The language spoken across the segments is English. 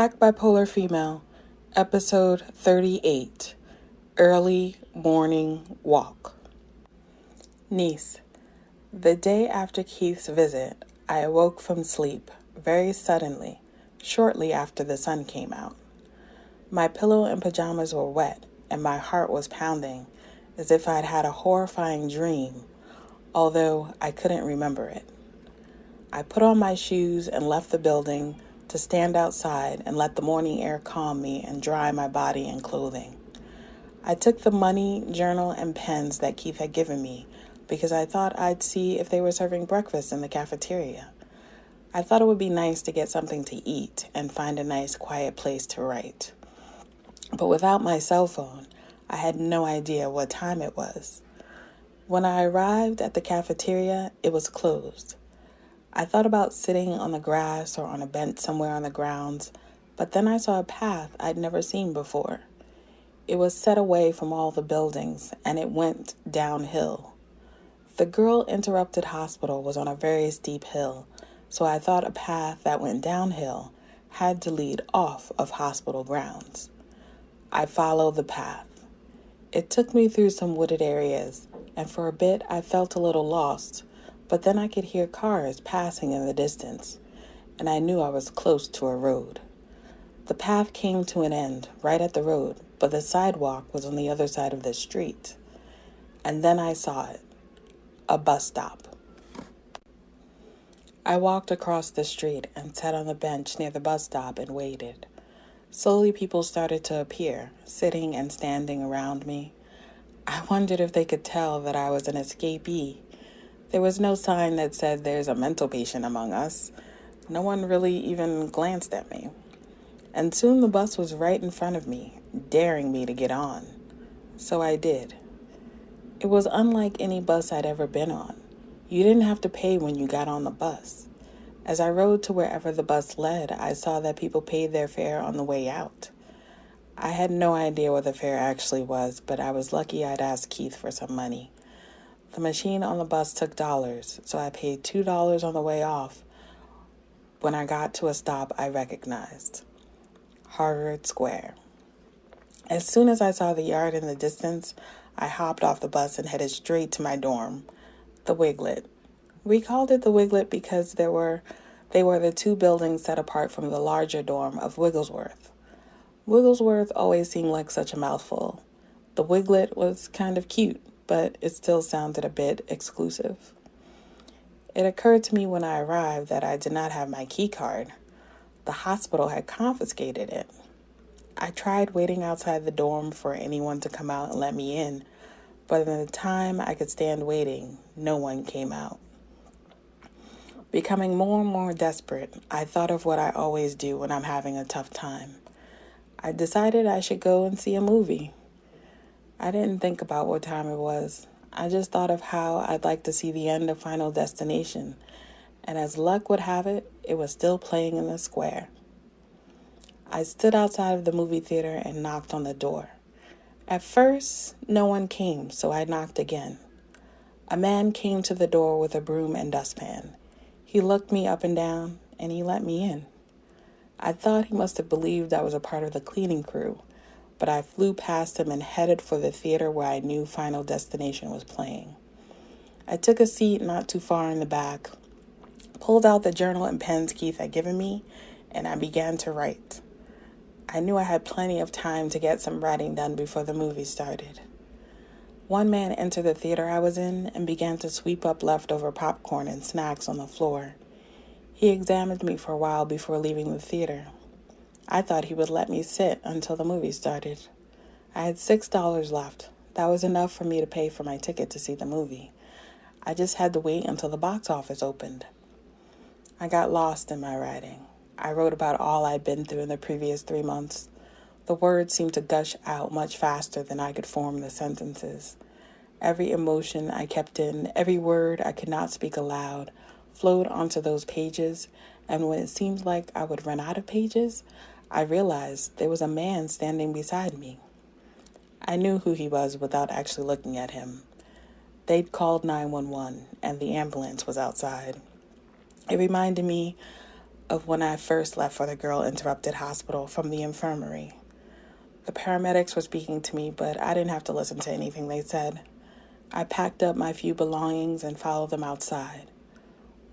Black Bipolar Female, Episode 38, Early Morning Walk. Niece, the day after Keith's visit, I awoke from sleep very suddenly, shortly after the sun came out. My pillow and pajamas were wet, and my heart was pounding, as if I'd had a horrifying dream, although I couldn't remember it. I put on my shoes and left the building to stand outside and let the morning air calm me and dry my body and clothing. I took the money, journal, and pens that Keith had given me because I thought I'd see if they were serving breakfast in the cafeteria. I thought it would be nice to get something to eat and find a nice quiet place to write. But without my cell phone, I had no idea what time it was. When I arrived at the cafeteria, it was closed. I thought about sitting on the grass or on a bench somewhere on the grounds, but then I saw a path I'd never seen before. It was set away from all the buildings, and it went downhill. The Girl Interrupted Hospital was on a very steep hill, so I thought a path that went downhill had to lead off of hospital grounds. I followed the path. It took me through some wooded areas, and for a bit I felt a little lost. But then I could hear cars passing in the distance, and I knew I was close to a road. The path came to an end right at the road, but the sidewalk was on the other side of the street. And then I saw it, a bus stop. I walked across the street and sat on the bench near the bus stop and waited. Slowly people started to appear, sitting and standing around me. I wondered if they could tell that I was an escapee. There was no sign that said there's a mental patient among us. No one really even glanced at me. And soon the bus was right in front of me, daring me to get on. So I did. It was unlike any bus I'd ever been on. You didn't have to pay when you got on the bus. As I rode to wherever the bus led, I saw that people paid their fare on the way out. I had no idea what the fare actually was, but I was lucky I'd asked Keith for some money. The machine on the bus took dollars, so I paid $2 on the way off. When I got to a stop I recognized. Harvard Square. As soon as I saw the yard in the distance, I hopped off the bus and headed straight to my dorm, the Wiglet. We called it the Wiglet because they were the two buildings set apart from the larger dorm of Wigglesworth. Wigglesworth always seemed like such a mouthful. The Wiglet was kind of cute, but it still sounded a bit exclusive. It occurred to me when I arrived that I did not have my key card. The hospital had confiscated it. I tried waiting outside the dorm for anyone to come out and let me in, but in the time I could stand waiting, no one came out. Becoming more and more desperate, I thought of what I always do when I'm having a tough time. I decided I should go and see a movie. I didn't think about what time it was. I just thought of how I'd like to see the end of Final Destination, and as luck would have it, it was still playing in the square. I stood outside of the movie theater and knocked on the door. At first, no one came, so I knocked again. A man came to the door with a broom and dustpan. He looked me up and down, and he let me in. I thought he must have believed I was a part of the cleaning crew, but I flew past him and headed for the theater where I knew Final Destination was playing. I took a seat not too far in the back, pulled out the journal and pens Keith had given me, and I began to write. I knew I had plenty of time to get some writing done before the movie started. One man entered the theater I was in and began to sweep up leftover popcorn and snacks on the floor. He examined me for a while before leaving the theater. I thought he would let me sit until the movie started. I had $6 left. That was enough for me to pay for my ticket to see the movie. I just had to wait until the box office opened. I got lost in my writing. I wrote about all I'd been through in the previous 3 months. The words seemed to gush out much faster than I could form the sentences. Every emotion I kept in, every word I could not speak aloud, flowed onto those pages, and when it seemed like I would run out of pages, I realized there was a man standing beside me. I knew who he was without actually looking at him. They'd called 911, and the ambulance was outside. It reminded me of when I first left for the Girl Interrupted Hospital from the infirmary. The paramedics were speaking to me, but I didn't have to listen to anything they said. I packed up my few belongings and followed them outside.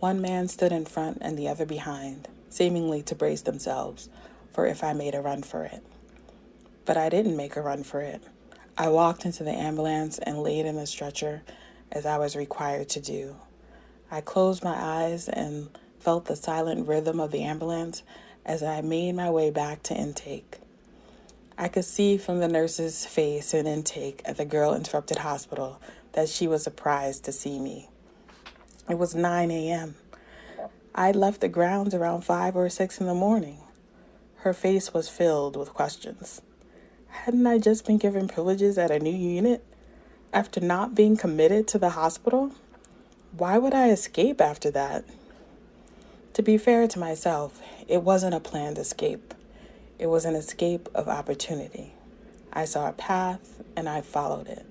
One man stood in front and the other behind, seemingly to brace themselves for if I made a run for it. But I didn't make a run for it. I walked into the ambulance and laid in the stretcher as I was required to do. I closed my eyes and felt the silent rhythm of the ambulance as I made my way back to intake. I could see from the nurse's face in intake at the Girl Interrupted Hospital that she was surprised to see me. It was 9 a.m. I'd left the grounds around 5 or 6 in the morning. Her face was filled with questions. Hadn't I just been given privileges at a new unit after not being committed to the hospital? Why would I escape after that? To be fair to myself, it wasn't a planned escape. It was an escape of opportunity. I saw a path and I followed it.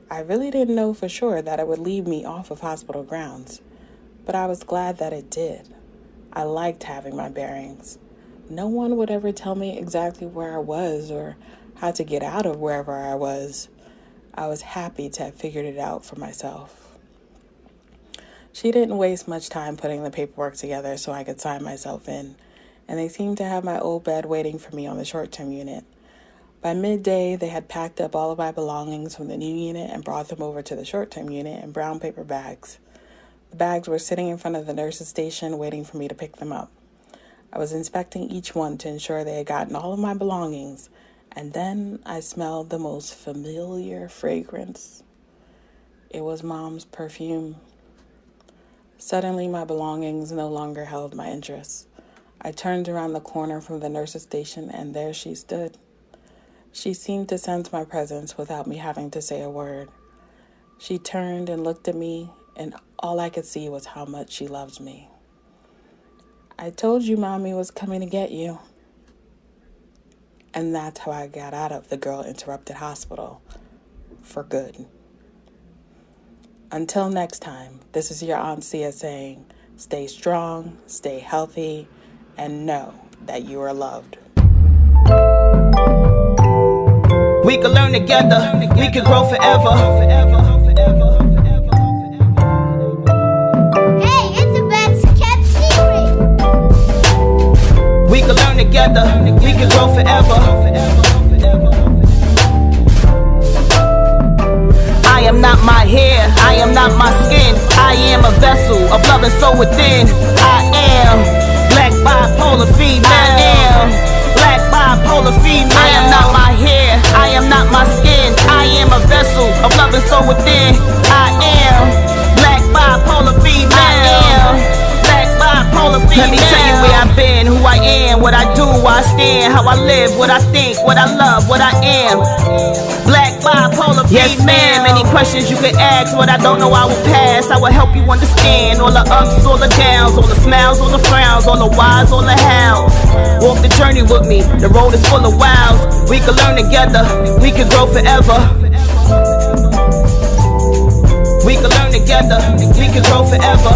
I really didn't know for sure that it would lead me off of hospital grounds, but I was glad that it did. I liked having my bearings. No one would ever tell me exactly where I was or how to get out of wherever I was. I was happy to have figured it out for myself. She didn't waste much time putting the paperwork together so I could sign myself in, and they seemed to have my old bed waiting for me on the short-term unit. By midday, they had packed up all of my belongings from the new unit and brought them over to the short-term unit in brown paper bags. The bags were sitting in front of the nurse's station waiting for me to pick them up. I was inspecting each one to ensure they had gotten all of my belongings, and then I smelled the most familiar fragrance. It was Mom's perfume. Suddenly, my belongings no longer held my interest. I turned around the corner from the nurse's station, and there she stood. She seemed to sense my presence without me having to say a word. She turned and looked at me, and all I could see was how much she loves me. I told you Mommy was coming to get you. And that's how I got out of the Girl Interrupted Hospital for good. Until next time, this is your Aunt Sia saying, stay strong, stay healthy, and know that you are loved. We can learn together, we can grow forever. Hey, it's the best kept secret. We can learn together, we can grow forever. I am not my hair, I am not my skin. I am a vessel of love and soul within. I am black bipolar female. I am black bipolar female. I am not my hair, I am not my skin. I am a vessel of love and soul within. I am black bipolar female. I am black bipolar female. Let me tell you where I've been, who I am, what I do, why I stand, how I live, what I think, what I love, what I am. Black bipolar female. Yes, ma'am. Any questions you can ask, what I don't know I will pass. I will help you understand all the ups, all the downs, all the smiles, all the frowns, all the whys, all the hows. Walk the journey with me, the road is full of wows. We can learn together, we can grow forever. We can learn together, we can grow forever.